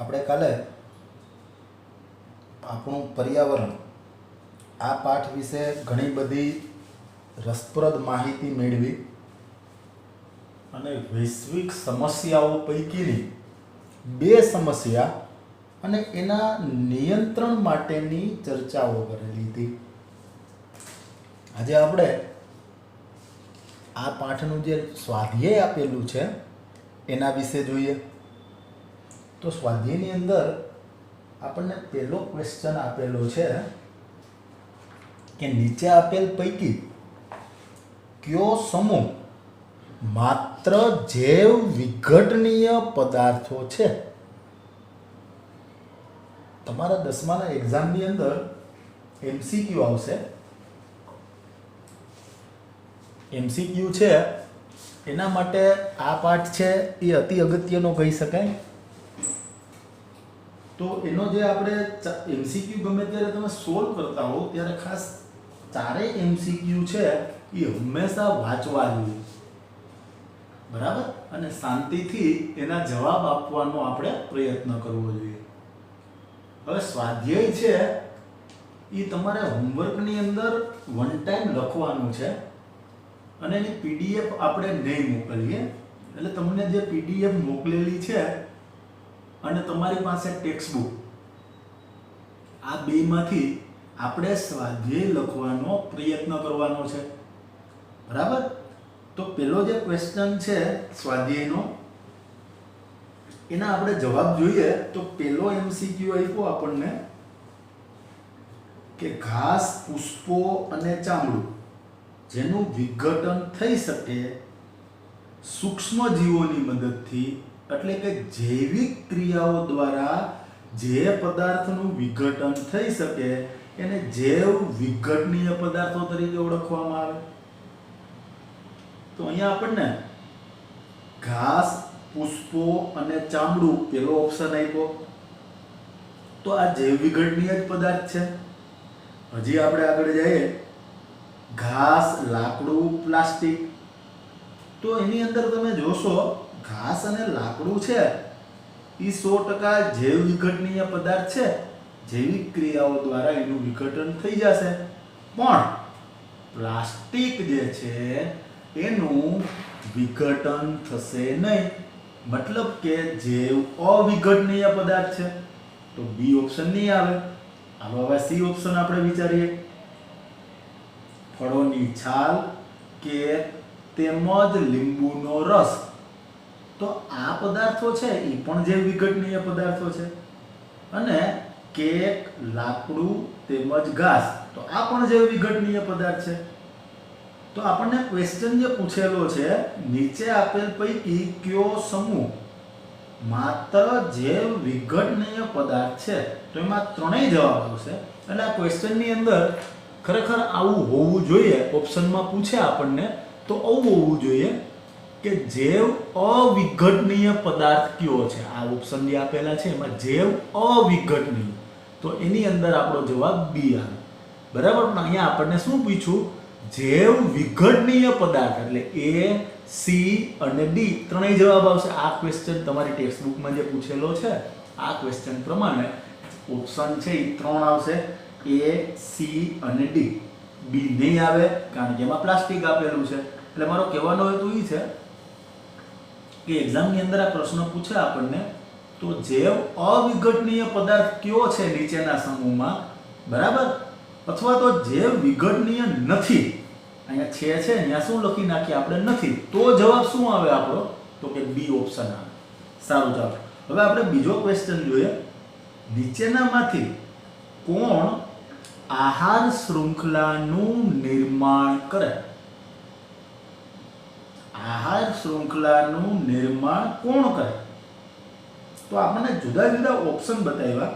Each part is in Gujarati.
આપણે કાલે આપણું પર્યાવરણ આ પાઠ વિશે ઘણી બધી રસપ્રદ માહિતી મેળવી અને વૈશ્વિક સમસ્યાઓ પૈકીની બે સમસ્યા અને એના નિયંત્રણ માટેની ચર્ચાઓ કરેલી હતી. આજે આપણે આ પાઠનું જે સ્વાધ્યાય આપેલું છે એના વિશે જોઈએ. તો સ્વાધ્યાયની અંદર આપણને પહેલો ક્વેશ્ચન આપેલો છે કે નીચે આપેલ પૈકી કયો સમૂહ માત્ર જૈવ વિઘટનીય પદાર્થો છે? તમારા 10માના એક્ઝામની અંદર એમસીક્યુ આવશે. એમસીક્યુ છે એના માટે આ પાઠ છે એ અતિ અગત્યનો કહી શકાય. તો એનો જે આપણે એમસીક્યુ ગમે ત્યારે તમે સોલ્વ કરતા હો ત્યારે ખાસ ચારેય એમસીક્યુ છે એ હંમેશા વાંચવા જોઈએ, બરાબર, અને શાંતિથી એના જવાબ આપવાનો આપણે પ્રયત્ન કરવો જોઈએ. હવે સ્વાધ્યાય છે એ તમારે હોમવર્કની અંદર વન ટાઈમ લખવાનું છે અને એની પીડીએફ આપણે નહીં મોકલીએ. એટલે તમને જે પીડીએફ મોકલેલી છે અને તમારી પાસે ટેક્સ્ટ બુક, આ બેમાંથી આપણે સ્વાધ્યાય લખવાનો પ્રયત્ન કરવાનો છે, બરાબર. તો પેલો જે ક્વેશ્ચન છે સ્વાધ્યાયનો એના આપણે જવાબ જોઈએ. તો પેલો એમસીક્યુ આપ્યો આપણને કે ઘાસ, પુષ્પો અને ચામડું જેનું વિઘટન થઈ શકે સૂક્ષ્મ જીવોની મદદથી, એટલે કે જૈવિક ક્રિયાઓ દ્વારા જે પદાર્થનું વિઘટન થઈ શકે એને જૈવ વિઘટનીય પદાર્થો તરીકે ઓળખવામાં આવે. તો અહીંયા આપણને ઘાસ, પુષ્પો અને ચામડું પેલો ઓપ્શન આપ્યો. તો આ જૈવ વિઘટનીય જ પદાર્થ છે. હજી આપણે આગળ જઈએ, ઘાસ, લાકડું, પ્લાસ્ટિક. તો એની અંદર તમે જોશો ઘાસ અને લાકડું છે એ 100% જૈવ વિઘટનીય પદાર્થ છે. જૈવિક ક્રિયાઓ દ્વારા એનું વિઘટન થઈ જશે. પણ પ્લાસ્ટિક જે છે એનું વિઘટન થશે નહીં, મતલબ કે જૈવ અવિઘટનીય પદાર્થ છે. તો બી ઓપ્શન નહીં આવે. હાલો હવે સી ઓપ્શન આપણે વિચારીએ. ફળોની છાલ કે તેમજ લીંબુનો રસ. તો આ પદાર્થો છે એ પણ જૈવ વિઘટનીય પદાર્થો છે. અને કેક, લાકડું તેમજ ઘાસ, તો આ પણ જૈવ વિઘટનીય પદાર્થ છે. તો આપણને ક્વેશ્ચન જે પૂછેલો છે નીચે આપેલ પૈકી કયો સમૂહ માત્ર જૈવ વિઘટનીય પદાર્થ છે? તો એમાં ત્રણેય જવાબ આવશે. એટલે આ ક્વેશ્ચનની અંદર ખરેખર આવું હોવું જોઈએ. ઓપ્શનમાં પૂછે આપણને તો આવું હોવું જોઈએ કે જૈવ અવિઘટનીય પદાર્થ કયો છે. આ ઓપ્શન જે આપેલા છે એમાં જૈવ અવિઘટનીય, તો એની અંદર આપણો જવાબ બી આવે, બરાબર. પણ અહીંયા આપણને શું પૂછ્યું? જૈવ વિઘટનીય પદાર્થ, એટલે એ, સી અને ડી ત્રણેય જવાબ આવશે. આ ક્વેશ્ચન તમારી ટેક્સ્ટ બુકમાં જે પૂછેલો છે આ ક્વેશ્ચન પ્રમાણે ઓપ્શન છે એ ત્રણ આવશે, એ, સી અને ડી. બી નહીં આવે કારણ કે એમાં પ્લાસ્ટિક આપેલું છે. એટલે મારો કહેવાનો હેતુ એ છે કે એક્ઝામની અંદર આ પ્રશ્ન પૂછે આપણને તો જૈવ અવિઘટનીય પદાર્થ કયો છે નીચેના સમૂહમાં, બરાબર, અથવા તો જૈવ વિઘટનીય નથી. અહીંયા છે અહીંયા શું લખી નાખીએ આપણે? નથી. તો જવાબ શું આવે આપણો? તો કે બી ઓપ્શન આવે. સારું, ચાલો હવે આપણે બીજો ક્વેશ્ચન જોઈએ. નીચેનામાંથી કોણ આહાર શૃંખલાનું નિર્માણ કરે? આહાર શૃંખલાનું નિર્માણ કોણ કરે? તો આપણને જુદા જુદા ઓપ્શન બતાવ્યા.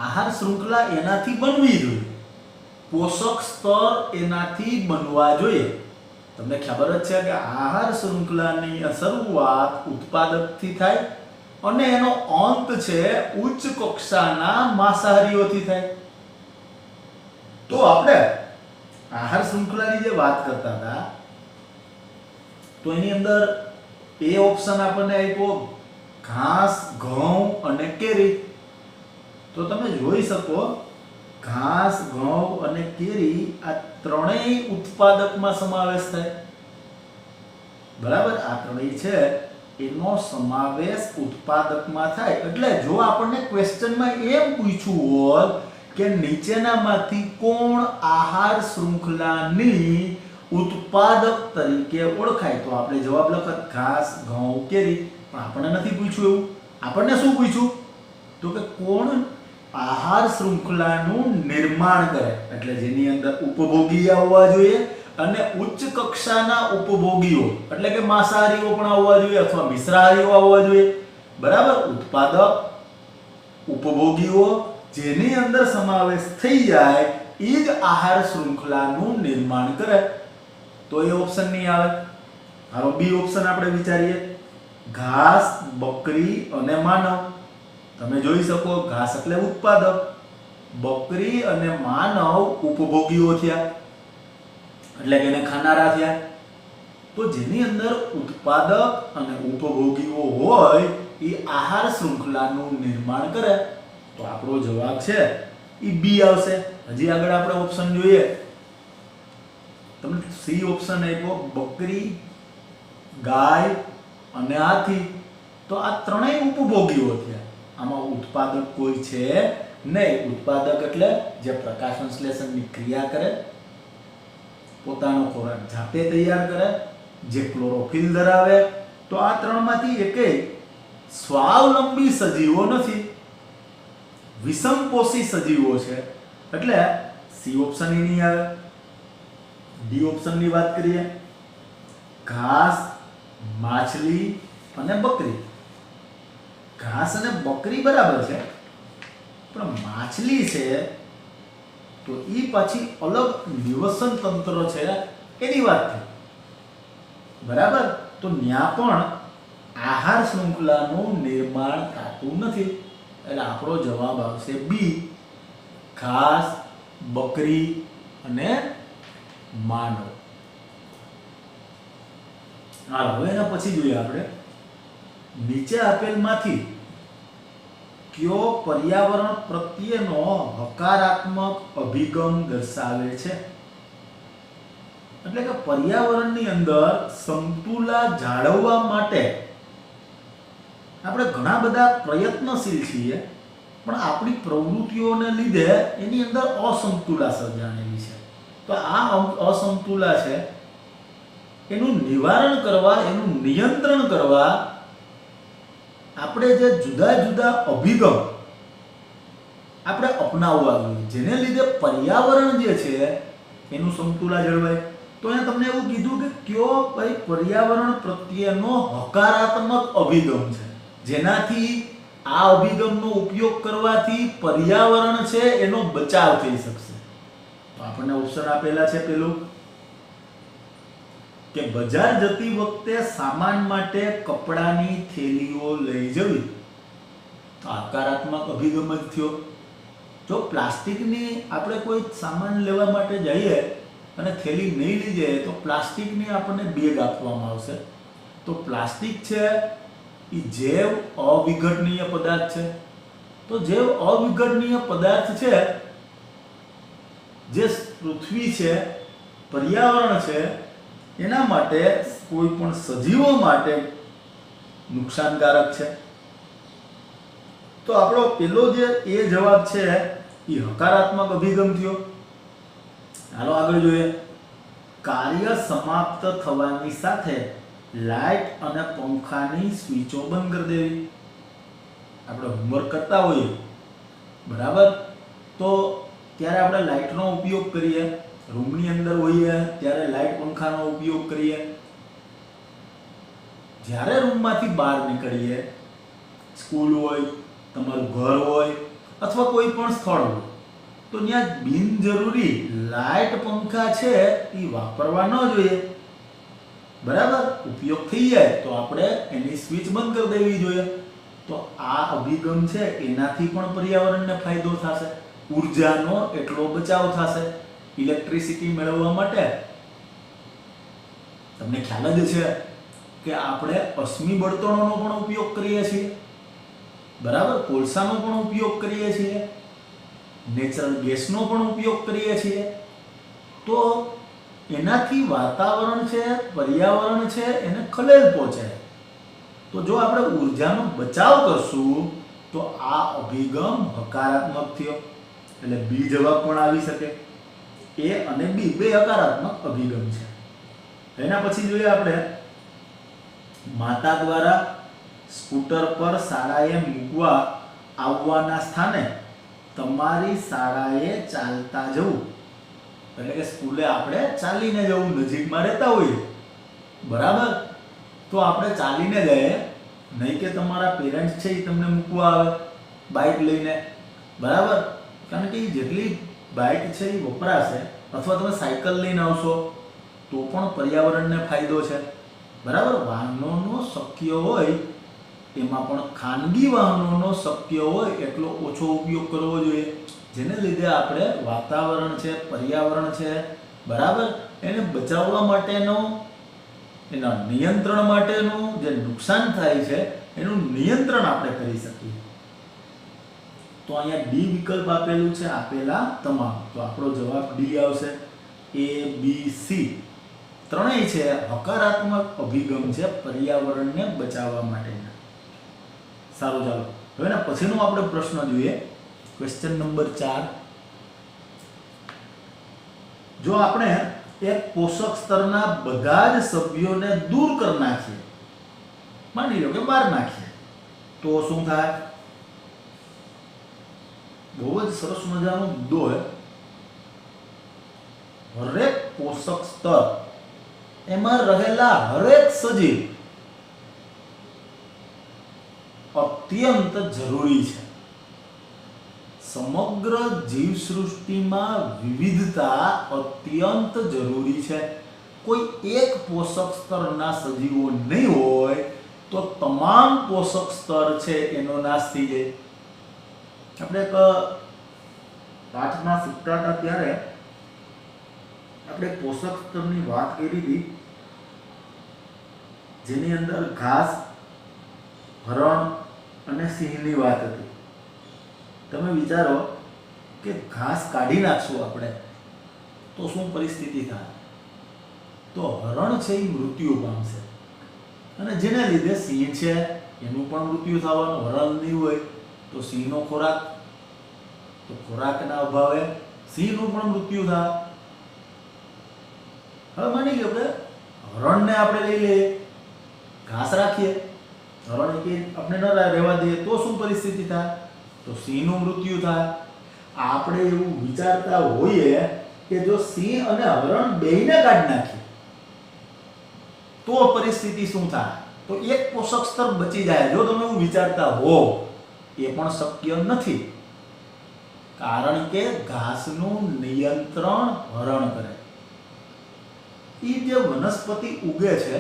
આહાર શૃંખલા એનાથી બનવી જોઈએ, પોષક સ્તર એનાથી બનવા જોઈએ. તમને ખબર જ છે કે આહાર શૃંખલાની શરૂઆત ઉત્પાદકથી થાય અને એનો અંત છે ઉચ્ચ કક્ષાના માંસાહારીઓથી થાય. તો આપણે આહાર શૃંખલાની જે વાત કરતા હતા તો એની અંદર એ ઓપ્શન આપણને આપ્યો ઘાસ, ઘઉં અને કેરી. તો તમે જોઈ શકો ઘાસ, ઘઉં અને કેરી આ ત્રણેય ઉત્પાદકમાં સમાવેશ થાય. બરાબર, આ ત્રણેય છે એનો સમાવેશ ઉત્પાદકમાં થાય. એટલે જો આપણને ક્વેશ્ચનમાં એમ પૂછ્યું હોત કે નીચેનામાંથી કોણ આહાર શૃંખલાની ઉત્પાદક તરીકે ઓળખાય, તો આપણે જવાબ લખત ઘાસ, ઘઉં, કેરી. પણ આપણને નથી પૂછ્યું એવું. આપણને શું પૂછ્યું? તો કે કોણ આહાર શૃંખલાનું નિર્માણ કરે, એટલે જેની અંદર ઉપભોગી આવવા જોઈએ અને ઉચ્ચ કક્ષાના ઉપભોગીઓ એટલે કે માંસાહારીઓ પણ આવવા જોઈએ અથવા મિશ્રાહારીઓ આવવા જોઈએ. બરાબર, ઉત્પાદક, ઉપભોગીઓ જેની અંદર સમાવેશ થઈ જાય એ જ આહાર શૃંખલાનું નિર્માણ કરે. તો એ ઓપ્શન નહીં આવે. હાલો બી ઓપ્શન આપણે વિચારીએ. ઘાસ, બકરી અને માનવ. તમે જોઈ શકો ઘાસ એટલે ઉત્પાદક, બકરી અને માનવ ઉપભોગીઓ થયા એટલે કે એને ખાનારા થયા. તો જેની અંદર ઉત્પાદક અને ઉપભોગીઓ હોય એ આહાર શૃંખલાનું નિર્માણ કરે. તો આપણો જવાબ છે એ બી આવશે. હજી આગળ આપણે ઓપ્શન જોઈએ. તમને સી ઓપ્શન આપ્યો બકરી, ગાય અને હાથી. તો આ ત્રણેય ઉપભોગીઓ થયા. આમાં ઉત્પાદક કોઈ છે નહીં. ઉત્પાદક એટલે જે પ્રકાશ સંશ્લેષણની ક્રિયા કરે, પોતાનો ખોરાક જાતે તૈયાર કરે, જે ક્લોરોફિલ ધરાવે. તો આ ત્રણમાંથી એકેય સ્વાવલંબી સજીવો નથી, વિષમપોષી સજીવો છે. એટલે સી ઓપ્શન નહીં આવે. ડી ઓપ્શનની વાત કરીએ. ઘાસ, માછલી અને બકરી. ઘાસ અને બકરી બરાબર છે, પણ માછલી છે તો ઈ પાછી અલગ નિવસન તંત્ર છે એની વાત થઈ. બરાબર, તો ન્યા પણ આહાર શૃંખલાનું નિર્માણ થતું નથી. એટલે આપણો જવાબ આવશે બી, ઘાસ, બકરી અને માનવ. હાલો હવે એના પછી જોઈએ આપણે નીચે આપેલમાંથી કયો પર્યાવરણ પ્રત્યેનો હકારાત્મક અભિગમ દર્શાવે છે. એટલે કે પર્યાવરણની અંદર સમતુલા જાળવવા માટે આપણે ઘણા બધા પ્રયત્નશીલ છીએ, પણ આપણી પ્રવૃત્તિઓને લીધે એની અંદર અસમતુલા સર્જાણેલી છે. તો આ અસમતુલા છે એનું નિવારણ કરવા, એનું નિયંત્રણ કરવા આપણે જે જુદા જુદા અભિગમ આપણે અપનાવવા જોઈએ, જેને લીધે પર્યાવરણ જે છે એનું સમતુલા જળવાય. તો અહીંયા તમને એવું કીધું કે કયો ભાઈ પર્યાવરણ પ્રત્યેનો હકારાત્મક અભિગમ છે, જેનાથી આ અભિગમનો ઉપયોગ કરવાથી પર્યાવરણ છે એનો બચાવ થઈ શકશે. તો આપણને ઓપ્શન આપેલા છે પેલું કે બજાર જતી વખતે સામાન માટે કપડાની થેલીઓ લઈ જવી. તો હકારાત્મક અભિગમ જ થયો. જો પ્લાસ્ટિકની આપણે કોઈ સામાન લેવા માટે જઈએ અને થેલી નહીં લઈ જઈએ તો પ્લાસ્ટિકની આપણને બેગ આપવામાં આવશે. તો પ્લાસ્ટિક છે એ જૈવ અવિઘટનીય પદાર્થ છે. તો જૈવ અવિઘટનીય પદાર્થ છે જે પૃથ્વી છે, પર્યાવરણ છે, એના માટે કોઈ પણ સજીવો માટે નુકસાનકારક છે. તો આપણો પેલો જે એ જવાબ છે એ હકારાત્મક અભિગમ થયો. હાલો આગળ જોઈએ. કાર્ય સમાપ્ત થવાની સાથે લાઇટ અને પંખાની સ્વિચો બંધ કરી દેવી. આપણે હોમવર્ક કરતા હોઈએ બરાબર, તો ત્યારે આપણે લાઇટનો ઉપયોગ કરીએ, રૂમની અંદર હોઈએ ત્યારે લાઇટ પંખાનો ઉપયોગ કરીએ. જ્યારે રૂમમાંથી બહાર નીકળીએ, સ્કૂલ હોય, તમારું ઘર હોય અથવા કોઈ પણ સ્થળ હોય, તો ત્યાં બિનજરૂરી લાઇટ પંખા છે એ વાપરવા ન જોઈએ. બરાબર, ઉપયોગ થઈ જાય તો આપણે એની સ્વિચ બંધ કરી દેવી જોઈએ. તો આ અભિગમ છે એનાથી પણ પર્યાવરણને ફાયદો થશે, ઉર્જાનો એટલો બચાવ થશે. ઇલેક્ટ્રિસિટી મેળવવા માટે તમને ખ્યાલ જ છે કે આપણે અશ્મિ બળતણોનો પણ ઉપયોગ કરીએ છીએ. બરાબર, કોલસાનો પણ ઉપયોગ કરીએ છીએ, નેચરલ ગેસનો પણ ઉપયોગ કરીએ છીએ. તો એનાથી વાતાવરણ છે, પર્યાવરણ છે, એને ખલેલ પહોંચે. તો જો આપણે ઉર્જાનો બચાવ કરશું તો આ અભિગમ હકારાત્મક થયો. એટલે બી જવાબ પણ આવી શકે. એ અને બી બે હકારાત્મક અભિગમ છે. એના પછી જોઈએ આપણે, માતા દ્વારા સ્કૂટર પર શાળાએ મૂકવા આવવાના સ્થાને તમારી શાળાએ ચાલતા જવું. એટલે કે સ્કૂલે આપણે ચાલીને જવું, નજીકમાં રહેતા હોઈએ, બરાબર, તો આપણે ચાલીને જઈએ, નહીં કે તમારા પેરેન્ટ્સ છે એ તમને મૂકવા આવે બાઇક લઈને, બરાબર. કારણ કે જેટલી બાઇક છે એ વપરાશે, અથવા તમે સાયકલ લઈને આવશો તો પણ પર્યાવરણને ફાયદો છે, બરાબર. વાહનોનો શક્ય હોય એમાં પણ ખાનગી વાહનોનો શક્ય હોય એટલો ઓછો ઉપયોગ કરવો જોઈએ, જેને લીધે આપણે વાતાવરણ છે, પર્યાવરણ છે, બરાબર, એને બચાવવા માટેનો, એના નિયંત્રણ માટેનું જે નુકસાન થાય છે એનું નિયંત્રણ આપણે કરી શકીએ. તો અહીંયા ડી વિકલ્પ આપેલું છે, આપેલા તમામ. તો આપણો જવાબ ડી આવશે. એ બી સી ત્રણેય છે હકારાત્મક અભિગમ છે પર્યાવરણને બચાવવા માટેના. સારું, ચાલો હવે એના પછીનો આપણે પ્રશ્ન જોઈએ, ક્વેશ્ચન નંબર 4. જો આપણે એક પોષક સ્તરના બધા જ સભ્યોને દૂર કરી નાખીએ, માની લો કે બહાર નાખીએ, તો શું થાય? બહુ જ સરસ મજાનો મુદ્દો છે. હરેક પોષક સ્તર, એમાં રહેલા હરેક સજીવ અત્યંત જરૂરી છે. સમગ્ર જીવસૃષ્ટિમાં વિવિધતા અત્યંત જરૂરી છે. કોઈ એક પોષક સ્તરના સજીવો નહીં હોય તો તમામ પોષક સ્તર છે એનો નાશ થઈ જાય. આપણે એક પાઠમાં શીખતા હતા ત્યારે આપણે પોષક સ્તરની વાત કરી હતી, જેની અંદર ઘાસ, હરણ અને સિંહની વાત હતી. તમે વિચારો કે ઘાસ કાઢી નાખશું આપણે તો શું પરિસ્થિતિ થાય? તો હરણ છે એ મૃત્યુ પામશે, અને જેને લીધે સિંહ છે એનું પણ મૃત્યુ થવાનું. હરણ નહીં હોય તો સિંહનો ખોરાક, તો ખોરાકના અભાવે સિંહનું પણ મૃત્યુ થાય. હવે માની લો કે હરણને આપણે લઈ લઈએ, ઘાસ રાખીએ, હરણ કે આપણે ન રહેવા દઈએ તો શું પરિસ્થિતિ થાય? તો સિંહનું મૃત્યુ થાય. આપણે એવું વિચારતા હોઈએ કે જો સિંહ અને હરણ બેયને કાઢી નાખીએ તો પરિસ્થિતિ શું થાય? તો એક પોષક સ્તર બચી જાય. જો તમે એવું વિચારતા હો, એ પણ શક્ય નથી, કારણ કે ઘાસનું નિયંત્રણ હરણ કરે. એ જે વનસ્પતિ ઉગે છે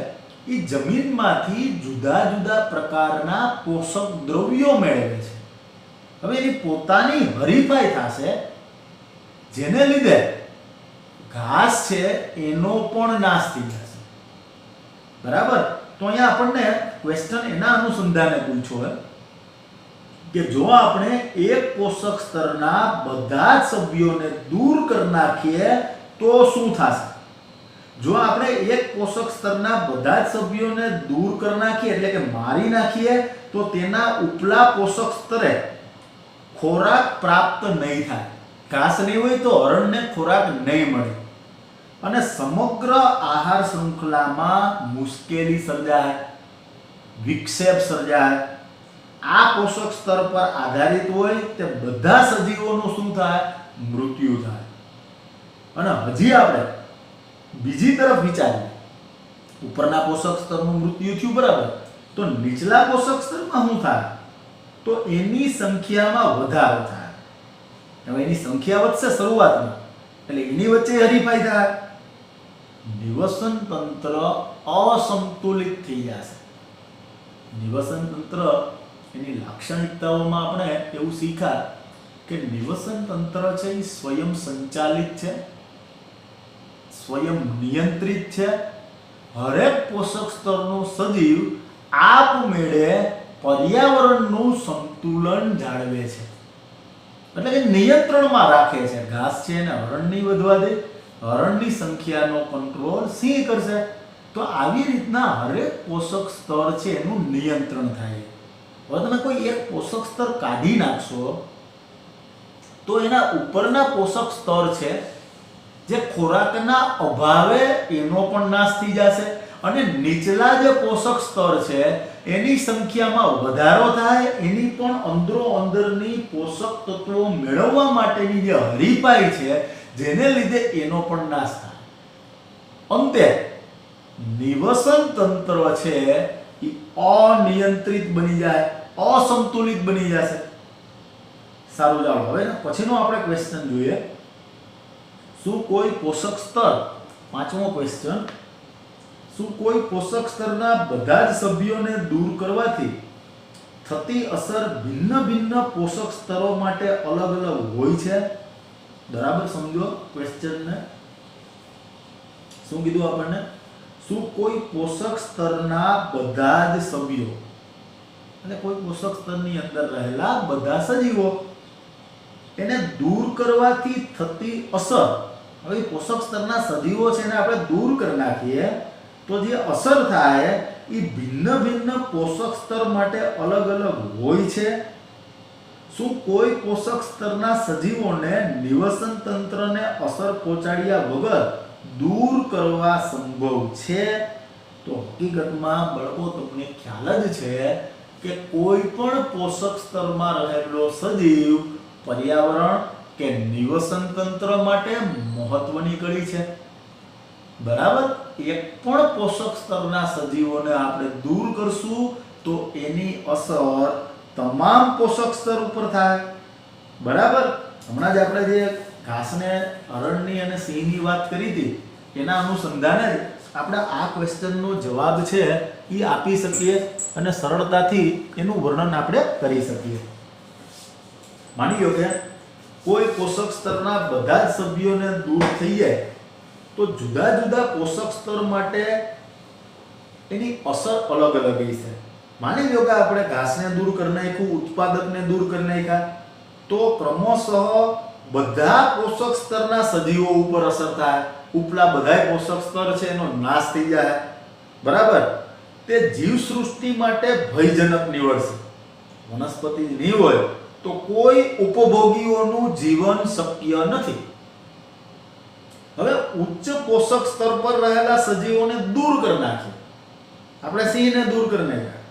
એ જમીનમાંથી જુદા જુદા પ્રકારના પોષક દ્રવ્યો મેળવે છે. હવે એની પોતાની હરીફાઈ થશે, જેને લીધે ઘાસ છે એનો પણ નાશ થઈ જશે, બરાબર. તો અહીંયા આપણને ક્વેશ્ચન એના અનુસંધાને પૂછ્યો કે જો આપણે એક પોષક સ્તરના બધા જ સભ્યોને દૂર કરી નાખીએ તો શું થશે? જો આપણે એક પોષક સ્તરના બધા જ સભ્યોને દૂર કરી નાખીએ, એટલે કે મારી નાખીએ, તો તેના ઉપલા પોષક સ્તરે ખોરાક પ્રાપ્ત નહીં થાય. ઘાસ નહીં હોય તો હરણને ખોરાક નહીં મળે, અને સમગ્ર આહાર શૃંખલામાં મુશ્કેલી સર્જાય, વિક્ષેપ સર્જાય. આ પોષક સ્તર પર આધારિત હોય તે બધા સજીવોનું શું થાય? મૃત્યુ થાય. અને હજી આપણે બીજી તરફ વિચારીએ, ઉપરના પોષક સ્તરનું મૃત્યુ થયું, બરાબર, તો નીચલા પોષક સ્તરમાં શું થાય? તો એની સંખ્યામાં વધારો થાય. હવે એની સંખ્યા વધશે શરૂઆતમાં, એટલે એની વચ્ચે હરીફાઈ થાય, નિવસન તંત્ર અસંતુલિત થઈ જશે. નિવસન તંત્ર એની લાક્ષણિકતાઓમાં આપણે એવું શીખ્યા કે નિવસન તંત્ર છે એ સ્વયં સંચાલિત છે, સ્વયં નિયંત્રિત છે. હરેક પોષક સ્તરનો સજીવ આપમેળે પર્યાવરણનું સંતુલન જાળવે છે, એટલે કે નિયંત્રણમાં રાખે છે. ઘાસ છે એને હરણ નહીં વધવા દે, હરણની સંખ્યાનો કંટ્રોલ સિંહ કરશે. તો આવી રીતના હરેક પોષક સ્તર છે એનું નિયંત્રણ થાય. હવે તમે કોઈ એક પોષક સ્તર કાઢી નાખશો તો એના ઉપરના પોષક સ્તર છે જે ખોરાકના અભાવે એનો પણ નાશ થઈ જશે, અને નીચલા જે પોષક સ્તર છે એની સંખ્યામાં વધારો થાય, એની પણ અંદરો અંદરની પોષક તત્વો મેળવવા માટેની જે હરીફાઈ છે જેને લીધે એનો પણ નાશ થાય. અંતે નિવસન તંત્ર છે એ અનિયંત્રિત બની જાય, અસંતુલિત બની જશે. સારું, ચાલો હવે પછીનો આપણે ક્વેશ્ચન જોઈએ. શું કોઈ પોષક સ્તર, પાંચમો ક્વેશ્ચન, શું કોઈ પોષક સ્તરના બધા જ સભ્યોને દૂર કરવાથી થતી અસર ભિન્ન ભિન્ન પોષક સ્તરો માટે અલગ અલગ હોય છે? બરાબર સમજો ક્વેશ્ચનને. શું કીધું આપણને? શું કોઈ પોષક સ્તરના બધા જ સભ્યો, એટલે કોઈ પોષક સ્તરની અંદર રહેલા બધા સજીવો એને દૂર કરવાથી થતી અસર, હવે પોષક સ્તરના સજીવો છે એને આપણે દૂર કરી નાખીએ તો જે અસર થાય એ ભિન્ન ભિન્ન પોષક સ્તર માટે અલગ અલગ હોય છે. શું કોઈ પોષક સ્તરના સજીવોને નિવસન તંત્રને અસર પહોંચાડ્યા વગર દૂર કરવા સંભવ છે? તો હકીકતમાં બાળકો તમને ખ્યાલ જ છે કે કોઈ પણ પોષક સ્તરમાં રહેલો સજીવ પર્યાવરણ કે નિવસન તંત્ર માટે મહત્વની કડી છે. બરાબર, એક પણ પોષક સ્તરના સજીવોને આપણે દૂર કરશું તો એની અસર તમામ પોષક સ્તર ઉપર થાય. બરાબર, હમણાં જ આપણે જે ઘાસને, હરણની અને સિંહની વાત કરી હતી એના અનુસંધાને આપણે આ ક્વેશ્ચનનો જવાબ છે એ આપી શકીએ અને સરળતાથી એનું વર્ણન આપણે કરી શકીએ. માની લો કે કોઈ પોષક સ્તરના બધા જ સભ્યોને દૂર થઈ જાય તો જુદા જુદા પોષક સ્તર માટે એની અસર અલગ અલગ છે. માની લો કે આપણે ઘાસને દૂર કરી નાખ્યું, ઉત્પાદકને દૂર કરી નાખ્યા, તો ક્રમશઃ બધા પોષક સ્તરના સજીવો ઉપર અસર થાય. ઉપલા બધાય પોષક સ્તર છે એનો નાશ થઈ જાય. બરાબર, તે જીવસૃષ્ટિ માટે ભયજનક નીવડશે. વનસ્પતિ નહીં હોય તો કોઈ ઉપભોગીઓનું જીવન શક્ય નથી. હવે ઉચ્ચ પોષક સ્તર પર રહેલા સજીવોને દૂર કરી નાખીએ, આપણે સિંહને દૂર કરી નાખ્યા,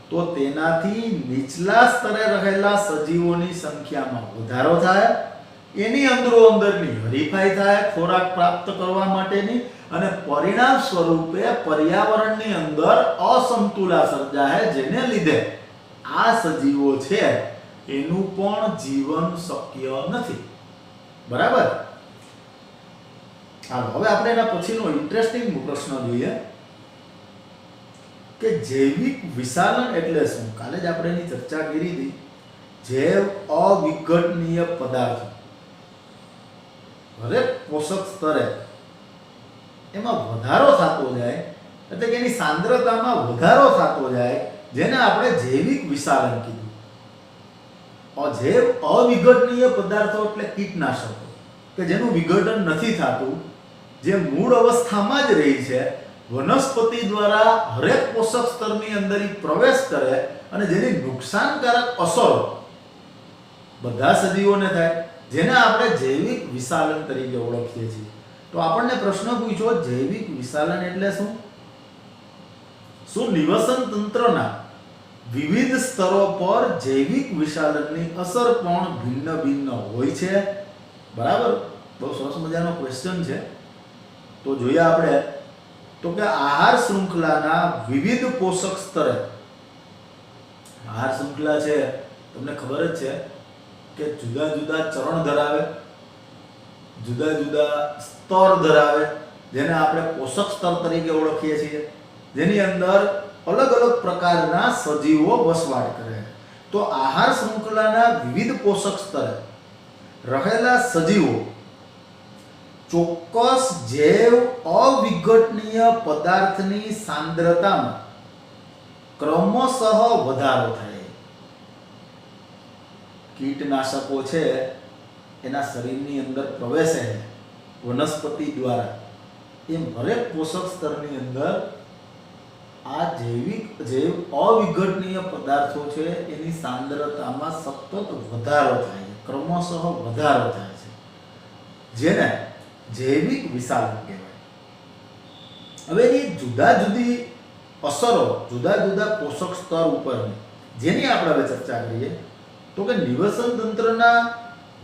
તો તેનાથી નીચલા સ્તરે રહેલા સજીવોની સંખ્યામાં વધારો થાય, એની અંદરો અંદરની હરીફાઈ થાય ખોરાક પ્રાપ્ત કરવા માટેની, અને પરિણામ સ્વરૂપે પર્યાવરણની અંદર અસંતુલા સર્જાય, જેને લીધે આ સજીવો છે એનું પણ જીવન શક્ય નથી. બરાબર, હાલો હવે આપણે એના પછીનો ઇન્ટરેસ્ટિંગ પ્રશ્ન જોઈએ કે જૈવિક વિશાલન એટલે શું? કાલે જ આપણે એની ચર્ચા કરી હતી. જૈવ અવિઘટનીય પદાર્થ હરેક પોષક સ્તરે એમાં વધારો થતો જાય, એટલે કે એની સાંદ્રતામાં વધારો થતો જાય, જેને આપણે જૈવિક વિશાલન કીધું. જૈવ અવિઘટનીય પદાર્થો એટલે કીટનાશકો કે જેનું વિઘટન નથી થતું, જે મૂળ અવસ્થામાં જ રહી છે, વનસ્પતિ દ્વારા હરેક પોષક સ્તરની અંદર પ્રવેશ કરે અને જેની નુકસાનકારક અસરો બધા સજીવોને થાય, જેને આપણે જૈવિક વિશાલન તરીકે ઓળખીએ છીએ. તો આપણને પ્રશ્ન પૂછ્યો, જૈવિક વિશાલન એટલે શું? શું નિવસન તંત્રના વિવિધ સ્તરો પર જૈવિક વિશાલનની અસર પણ ભિન્ન ભિન્ન હોય છે? બરાબર, બહુ સરસ મજાનો ક્વેશ્ચન છે. તો જોઈએ આપણે તો કે આહાર શૃંખલાના વિવિધ પોષક સ્તરે, આહાર શૃંખલા છે તમને ખબર જ છે કે જુદા જુદા ચરણ ધરાવે, જુદા જુદા સ્તર ધરાવે, જેને આપણે પોષક સ્તર તરીકે ઓળખીએ છીએ, જેની અંદર અલગ અલગ પ્રકારના સજીવો વસવાટ કરે. તો આહાર શૃંખલાના વિવિધ પોષક સ્તરે રહેલા સજીવો ચોક્કસ જૈવ અવિઘટનીય પદાર્થની સાંદ્રતામાં ક્રમશઃ વધારો થાય. કીટનાશકો છે એના શરીરની અંદર પ્રવેશે વનસ્પતિ દ્વારા, એમ હરેક પોષક સ્તરની અંદર આ જૈવ અવિઘટનીય પદાર્થો છે એની સાંદ્રતામાં સતત વધારો થાય છે, ક્રમશઃ વધારો થાય છે, જેને જૈવિક વિશાલન કહેવાય. હવે એની જુદા જુદી અસરો જુદા જુદા પોષક સ્તર ઉપરની જેની આપણે હવે ચર્ચા કરીએ તો કે નિવસન તંત્રના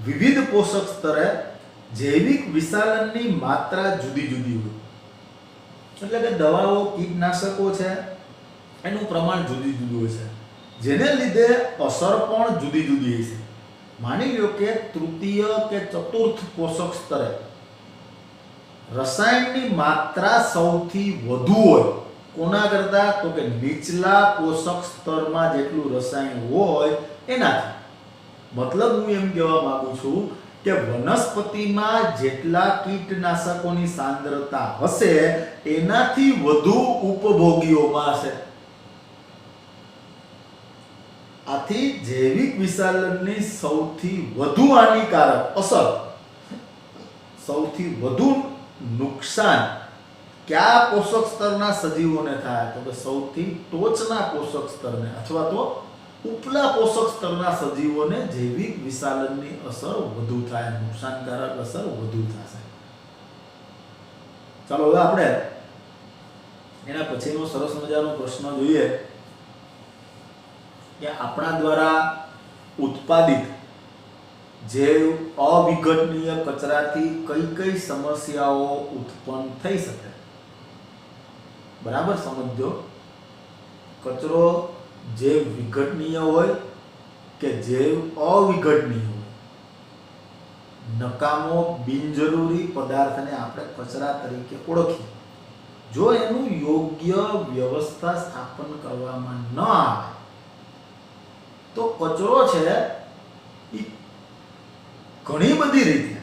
વિવિધ પોષક સ્તરે જૈવિક વિશાલનની માત્રા જુદી જુદી હોય. એટલે કે દવાઓ, કીટનાશકો છે એનું પ્રમાણ જુદી જુદું હોય છે, જેને લીધે અસર પણ જુદી જુદી હોય છે. માની લો કે તૃતીય કે ચતુર્થ પોષક સ્તરે રસાયણની માત્રા સૌથી વધુ હોય. કોના કરતા? તો કે નીચલા પોષક સ્તરમાં જેટલું રસાયણ હોય એનાથી. મતલબ હું એમ કહેવા માંગુ છું કે વનસ્પતિમાં જેટલા કીટનાશકોની સાંદ્રતા હશે એનાથી વધુ ઉપભોગીઓમાં હશે. આથી જૈવિક વિશાલનની સૌથી વધુ હાનિકારક અસર, સૌથી વધુ નુકસાન કયા પોષક સ્તરના સજીવોને થાય? તો કે સૌથી ટોચના પોષક સ્તરને અથવા તો ઉપલા પોષક સ્તરના સજીવોને જૈવિક વિશાલનની અસર વધુ થાય, નુકસાનકારક અસર વધુ થશે. ચાલો હવે આપણે એના પછીનો સરસ મજાનો પ્રશ્ન જોઈએ કે આપણા દ્વારા ઉત્પાદિત જૈવ અવિઘટનીય કચરાથી કઈ કઈ સમસ્યાઓ ઉત્પન્ન થઈ શકે. બરાબર સમજો, કચરો જૈવ વિઘટનીય હોય કે જૈવ અવિઘટનીય હોય, નકામો બિનજરૂરી પદાર્થને આપણે કચરા તરીકે ઓળખીએ. જો એનું યોગ્ય વ્યવસ્થા સ્થાપન કરવામાં ન આવે તો કચરો છે એ ઘણી બધી રીતે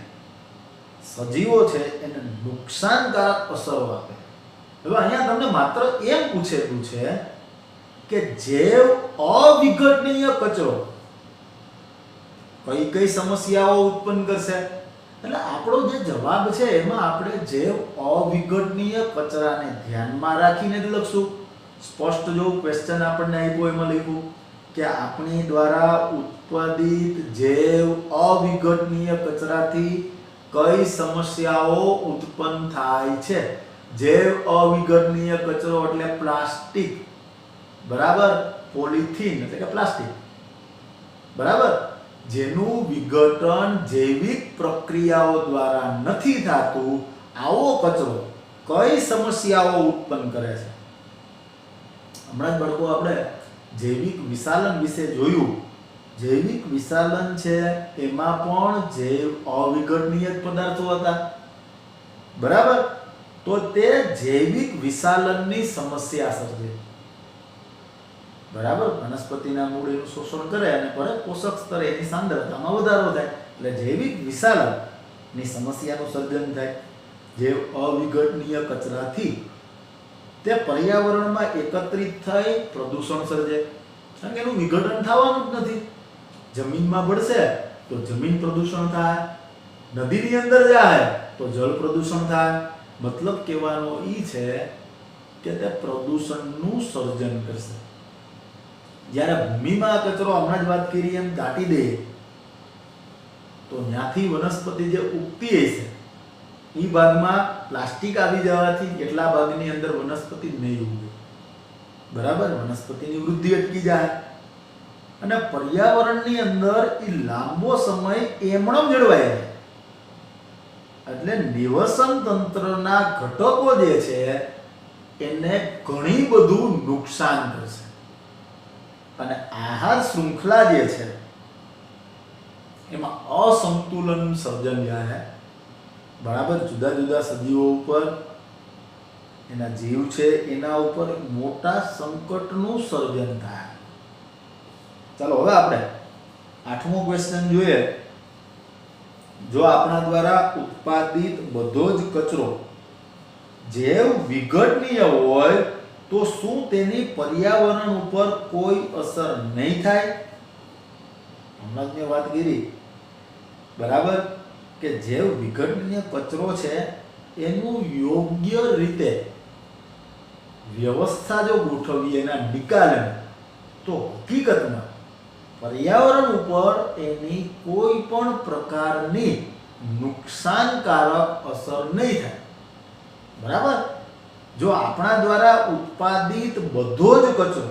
સજીવો છે એને નુકસાનકારક અસરો આપે. હવે અહીંયા તમને માત્ર એમ પૂછેલું છે કે જૈવ અવિઘટનીય કચરો કઈ કઈ સમસ્યાઓ ઉત્પન્ન કરશે. એટલે આપણો જે જવાબ છે એમાં આપણે જૈવ અવિઘટનીય કચરાને ધ્યાનમાં રાખીને જ લખશું. સ્પષ્ટ જો ક્વેશ્ચન આપણને આપ્યો એમાં લખ્યું કે આપણી દ્વારા ઉત્પાદિત જૈવ અવિઘટનીય કચરાથી કઈ સમસ્યાઓ ઉત્પન્ન થાય છે. જૈવ અવિઘટનીય કચરો એટલે પ્લાસ્ટિક, બરાબર, પોલિથીન એટલે કે પ્લાસ્ટિક, બરાબર, જેનું વિઘટન જૈવિક પ્રક્રિયાઓ દ્વારા નથી થતું, આવો કચરો કઈ સમસ્યાઓ ઉત્પન્ન કરે છે. હમણાં જ બાળકો આપણે જૈવિક વિશાલન વિશે જોયું. જૈવિક વિશાલન છે એમાં પણ જૈવ અવિઘટનીય પદાર્થો હતા, બરાબર. તો તે જૈવિક વિશાલનની સમસ્યા સર્જે, બરાબર. વનસ્પતિના મૂળ એનું શોષણ કરે અને પરત પોષક સ્તરે એની સાંદ્રતામાં વધારો થાય એટલે જૈવિક વિશાલનની સમસ્યાનું સર્જન થાય. જૈવ અવિઘટનીય કચરાથી તે પર્યાવરણમાં એકત્રિત થઈ પ્રદૂષણ સર્જે, કારણ કે એનું વિઘટન થવાનું જ નથી. જમીનમાં ભળશે તો જમીન પ્રદૂષણ થાય, નદીની અંદર જાય તો જળ પ્રદૂષણ થાય. મતલબ કહેવાનો ઈ છે કે તે પ્રદૂષણનું સર્જન કરશે. જ્યારે ભૂમિમાં કચરો હમણાં જ વાત કરી એમ દાટી દે તો ત્યાંથી વનસ્પતિ જે ઉગતી હશે એ ભાગમાં પ્લાસ્ટિક આવી જવાથી કેટલા ભાગની અંદર વનસ્પતિ નહીં ઉગે, બરાબર. વનસ્પતિની વૃદ્ધિ અટકી જાય અને પર્યાવરણની અંદર એ લાંબો સમય એમણો જળવાઈ રહે. એટલે નિવસન તંત્રના ઘટકો જે છે એને ઘણી બધું નુકસાન કરશે અને આહાર શૃંખલા જે છે એમાં અસંતુલન સર્જન જાય, બરાબર. જુદા જુદા સજીવો ઉપર, એના જીવ છે એના ઉપર મોટા સંકટનું સર્જન થાય. ચાલો હવે આપણે 8મો ક્વેશ્ચન જોઈએ. જો આપણા દ્વારા ઉત્પાદિત બધો જ કચરો જૈવ વિઘટનીય હોય તો શું તેની પર્યાવરણ ઉપર કોઈ અસર નહીં થાય? હમણાં જ મેં વાત કરી બરાબર કે જૈવ વિઘટનીય કચરો છે એનું યોગ્ય રીતે વ્યવસ્થા જો ગોઠવીએ એના નિકાલને તો હકીકતમાં પર્યાવરણ ઉપર એની કોઈ પણ પ્રકારની નુકસાનકારક અસર નહીં થાય. બરાબર. જો આપણા દ્વારા ઉત્પાદિત બધો જ કચરો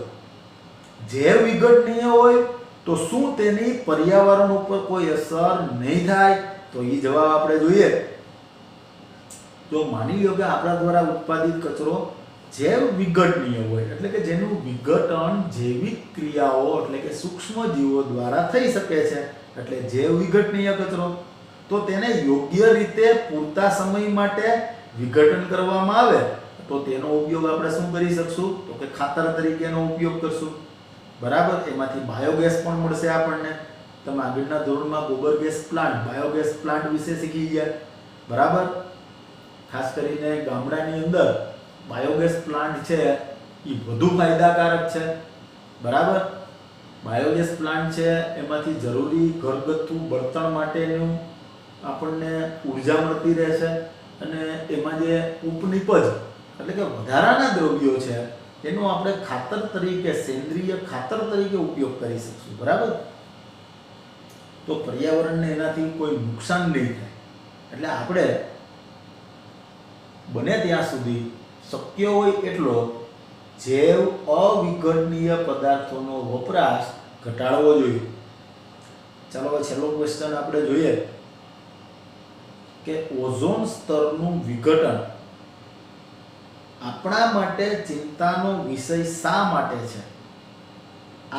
જૈવ વિઘટનીય હોય તો શું તેની પર્યાવરણ ઉપર કોઈ અસર નહીં થાય? તો એ જવાબ આપણે જોઈએ. જો માની લો કે આપણા દ્વારા ઉત્પાદિત કચરો જૈવ વિઘટનીય હોય એટલે કે જેનું વિઘટન જૈવિક ક્રિયાઓ એટલે કે સૂક્ષ્મ જીવો દ્વારા થઈ શકે છે એટલે જૈવ વિઘટનીય કચરો, તો તેને યોગ્ય રીતે પૂરતા સમય માટે વિઘટન કરવામાં આવે તો તેનો ઉપયોગ આપણે શું કરી શકશું? તો કે ખાતર તરીકેનો ઉપયોગ કરશું. બરાબર. એમાંથી બાયોગેસ પણ મળશે આપણને. તમે આગળના ધોરણમાં ગોબર ગેસ પ્લાન્ટ, બાયોગેસ પ્લાન્ટ વિશે શીખી ગયા. બરાબર. ખાસ કરીને ગામડાની અંદર બાયોગેસ પ્લાન્ટ છે એ વધુ ફાયદાકારક છે. બરાબર. બાયોગેસ પ્લાન્ટ છે એમાંથી જરૂરી ઘરગથ્થુ બળતણ માટેનું આપણને ઉર્જા મળતી રહેશે અને એમાં જે ઉપનિપજ એટલે કે વધારાના દ્રવ્યો છે એનો આપણે ખાતર તરીકે, સેન્દ્રિય ખાતર તરીકે ઉપયોગ કરી શકશું. બરાબર. તો પર્યાવરણને એનાથી કોઈ નુકસાન નહીં થાય એટલે આપણે બને ત્યાં સુધી શક્ય હોય એટલો જૈવ અવિઘટનીય પદાર્થોનો વપરાશ ઘટાડવો જોઈએ. ચાલો હવે છેલ્લો ક્વેશ્ચન આપણે જોઈએ કે ઓઝોન સ્તરનું વિઘટન આપણા માટે ચિંતાનો વિષય શા માટે છે?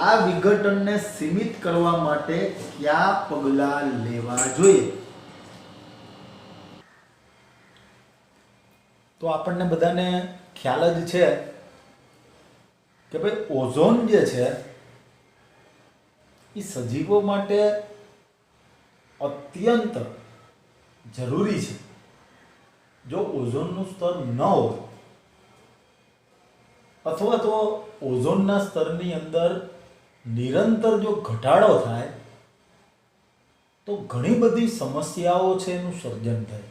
આ વિઘટનને સીમિત કરવા માટે કયા પગલાં લેવા જોઈએ? તો આપણને બધાને ખ્યાલ જ છે કે ભાઈ ઓઝોન જે છે એ સજીવો માટે અત્યંત જરૂરી છે. જો ઓઝોનનું સ્તર ન હોય અથવા તો ઓઝોનના સ્તરની અંદર નિરંતર જો ઘટાડો થાય તો ઘણી બધી સમસ્યાઓ છે એનું સર્જન થાય.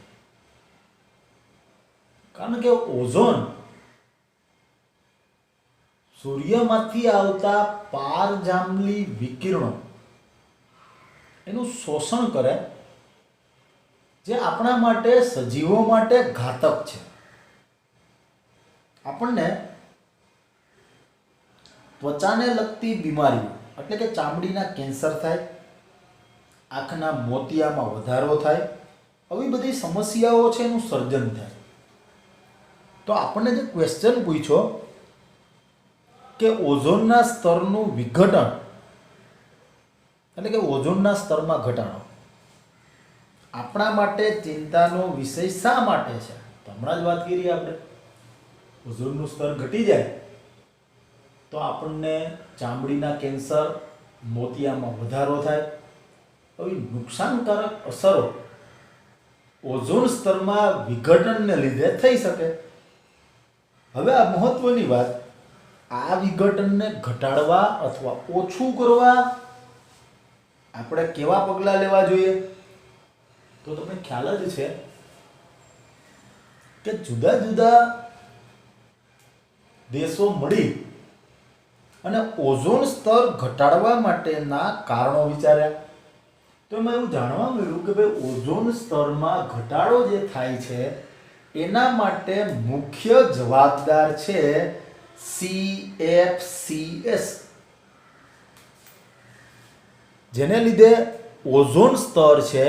કારણ કે ઓઝોન સૂર્યમાંથી આવતા પારજાંબલી વિકિરણો એનું શોષણ કરે જે આપણા માટે, સજીવો માટે ઘાતક છે. આપણને ત્વચાને લગતી બીમારીઓ એટલે કે ચામડીના કેન્સર થાય, આંખના મોતિયામાં વધારો થાય, આવી બધી સમસ્યાઓ છે એનું સર્જન થાય. તો આપણને જે ક્વેશ્ચન પૂછ્યો કે ઓઝોનના સ્તરનું વિઘટન એટલે કે ઓઝોનના સ્તરમાં ઘટાડો આપણા માટે ચિંતાનો વિષય શા માટે છે? તો હમણાં જ વાત કરી આપણે. ઓઝોનનું સ્તર ઘટી જાય તો આપણને ચામડીના કેન્સર, મોતિયામાં વધારો થાય, આવી નુકસાનકારક અસરો ઓઝોન સ્તરમાં વિઘટનને લીધે થઈ શકે. હવે આ મહત્વની વાત, આ વિઘટનને ઘટાડવા અથવા ઓછું કરવા આપણે કેવા પગલાં લેવા જોઈએ? તો તમને ખ્યાલ જ છે કે જુદા જુદા દેશો મળી અને ઓઝોન સ્તર ઘટાડવા માટેના કારણો વિચાર્યા. તો એમાં એવું જાણવા મળ્યું કે ભાઈ ઓઝોન સ્તરમાં ઘટાડો જે થાય છે એના માટે મુખ્ય જવાબદાર છે CFCs, જેને લીધે ઓઝોન સ્તર છે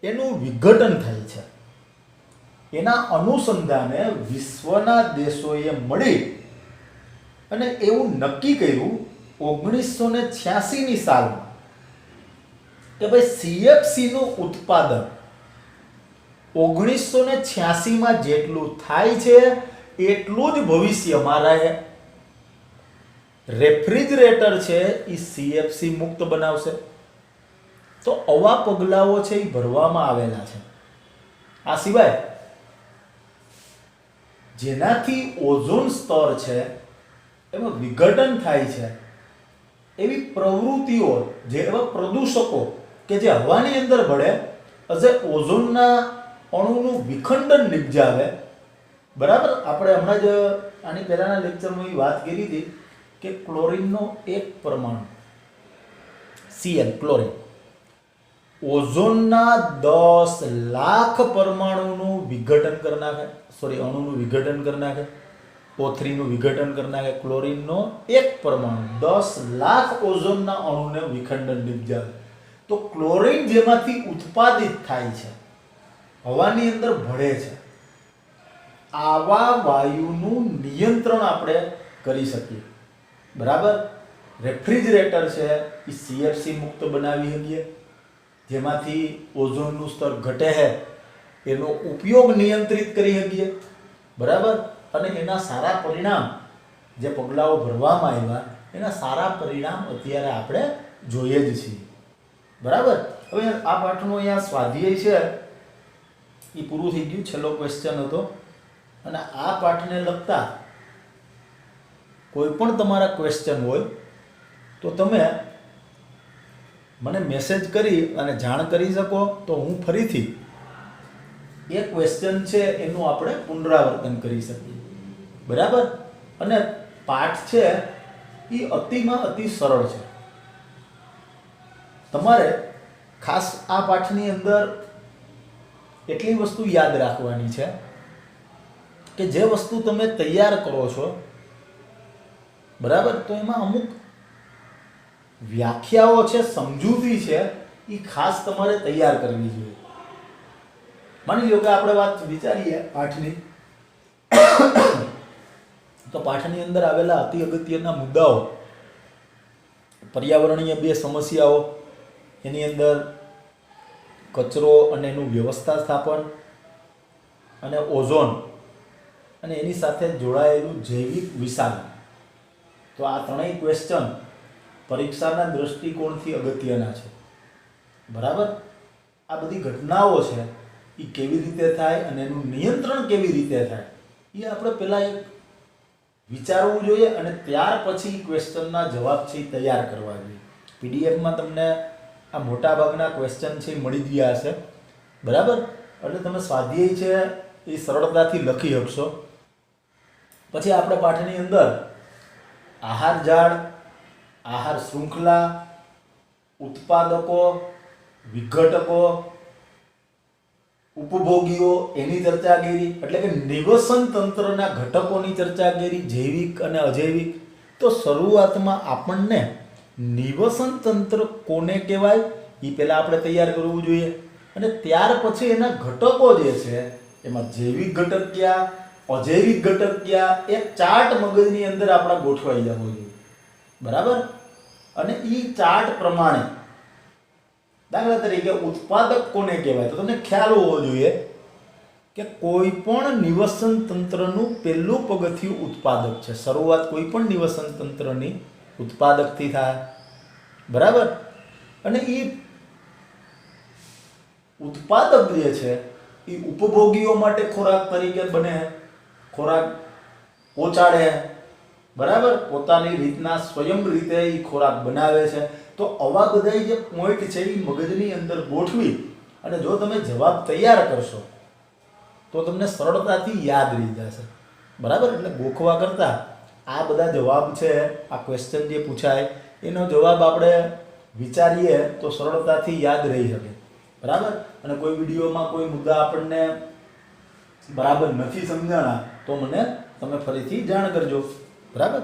એનું વિઘટન થાય છે. એના અનુસંધાને વિશ્વના દેશોએ મળી અને એવું નક્કી કર્યું 1986ની સાલમાં કે ભાઈ CFC નું ઉત્પાદન 1986માં જેટલું થાય છે એટલું જ ભવિષ્યમાં રહે. રેફ્રિજરેટર છે એ CFC મુક્ત બનાવશે. તો આવા પગલાઓ છે એ ભરવામાં આવેલા છે. આ સિવાય જેનાથી ઓઝોન સ્તર છે એમાં વિઘટન થાય છે એવી પ્રવૃત્તિઓ, જેવા પ્રદૂષકો કે જે હવાની અંદર ભળે, જે ઓઝોનના અણુનું વિખંડન નિપજાવે. બરાબર, આપણે હમણાં જ આની પહેલાના લેક્ચરમાં એ વાત કરી હતી કે ક્લોરીનનો એક પરમાણુ Cl ક્લોરીન ઓઝોનના 10 લાખ પરમાણુનું વિઘટન કરી નાખે, અણુનું વિઘટન કરી નાખે, O3 નું વિઘટન કરી નાખે. ક્લોરીનનો એક પરમાણુ 10 લાખ ઓઝોનના અણુને વિખંડન નિપજાવે. તો ક્લોરીન જેમાંથી ઉત્પાદિત થાય છે, હવાની અંદર ભળે છે, આવા વાયુનું નિયંત્રણ આપણે કરી શકીએ. બરાબર, રેફ્રિજરેટર છે એ CFC મુક્ત બનાવી શકીએ, જેમાંથી ઓઝોનનું સ્તર ઘટે છે એનો ઉપયોગ નિયંત્રિત કરી શકીએ. બરાબર, અને એના સારા પરિણામ, જે પગલાઓ ભરવામાં આવ્યા એના સારા પરિણામ અત્યારે આપણે જોઈએ જ છીએ. બરાબર, હવે આ પાઠનો અહીંયા સ્વાધ્યાય છે એ પૂરું થઈ ગયું. છેલ્લો ક્વેશ્ચન હતો. અને આ પાઠને લગતા કોઈ પણ તમારા ક્વેશ્ચન હોય તો તમે મને મેસેજ કરી અને જાણ કરી શકો, તો હું ફરીથી એ ક્વેશ્ચન છે એનું આપણે પુનરાવર્તન કરી શકીએ. બરાબર, અને પાઠ છે એ અતિમાં અતિ સરળ છે. તમારે ખાસ આ પાઠની અંદર એટલી વસ્તુ યાદ રાખવાની છે કે જે વસ્તુ તમે તૈયાર કરો છો, બરાબર, તો એમાં અમુક વ્યાખ્યાઓ છે, સમજૂતી છે, એ ખાસ તમારે તૈયાર કરવી જોઈએ. માની લો કે આપણે વાત વિચારીએ પાઠની, તો પાઠની અંદર આવેલા અતિ અગત્યના મુદ્દાઓ, પર્યાવરણીય 2 સમસ્યાઓ, એની અંદર કચરો અને એનું વ્યવસ્થા સ્થાપન, અને ઓઝોન અને એની સાથે જોડાયેલું જૈવિક વિષાણુ. તો આ ત્રણેય ક્વેશ્ચન પરીક્ષાના દૃષ્ટિકોણથી અગત્યના છે. બરાબર, આ બધી ઘટનાઓ છે એ કેવી રીતે થાય અને એનું નિયંત્રણ કેવી રીતે થાય એ આપણે પહેલાં એક વિચારવું જોઈએ, અને ત્યાર પછી ક્વેશ્ચનના જવાબ છે એ તૈયાર કરવા જોઈએ. પીડીએફમાં તમને આ મોટાભાગના ક્વેશ્ચન છે એ મળી ગયા હશે. બરાબર, એટલે તમે સ્વાધ્યાય છે એ સરળતાથી લખી શકશો. પછી આપણે પાઠની અંદર આહાર ઝાડ, આહાર શૃંખલા, ઉત્પાદકો, વિઘટકો, ઉપભોગીઓ એની ચર્ચા કરી, એટલે કે નિવસન તંત્રના ઘટકોની ચર્ચા કરી, જૈવિક અને અજૈવિક. તો શરૂઆતમાં આપણને નિવસન તંત્ર કોને કહેવાય એ પહેલાં આપણે તૈયાર કરવું જોઈએ, અને ત્યાર પછી એના ઘટકો જે છે એમાં જૈવિક ઘટક કયા, અજૈવિક ઘટક કયા, એક ચાર્ટ મગજની અંદર આપણા ગોઠવાઈ જવો જોઈએ. બરાબર, અને એ ચાર્ટ પ્રમાણે દાખલા તરીકે ઉત્પાદક કોને કહેવાય, તો તમને ખ્યાલ હોવો જોઈએ કે કોઈ પણ નિવસન તંત્રનું પહેલું પગથિયું ઉત્પાદક છે. શરૂઆત કોઈ પણ નિવસન તંત્રની ઉત્પાદકથી થાય. બરાબર, અને એ ઉત્પાદક જે છે એ ઉપભોગીઓ માટે ખોરાક તરીકે બને, ખોરાક પહોંચાડે. બરાબર, પોતાની રીતના સ્વયં રીતે એ ખોરાક બનાવે છે. તો આવા બધા જે પોઈન્ટ છે એ મગજની અંદર ગોઠવી અને જો તમે જવાબ તૈયાર કરશો તો તમને સરળતાથી યાદ રહી જશે. બરાબર, એટલે ગોખવા કરતાં આ બધા જવાબ છે, આ ક્વેશ્ચન જે પૂછાય એનો જવાબ આપણે વિચારીએ તો સરળતાથી યાદ રહી શકે. બરાબર, અને કોઈ વિડીયોમાં કોઈ મુદ્દા આપણને બરાબર નથી સમજાણા તો મને તમે ફરીથી જાણ કરજો. બરાબર.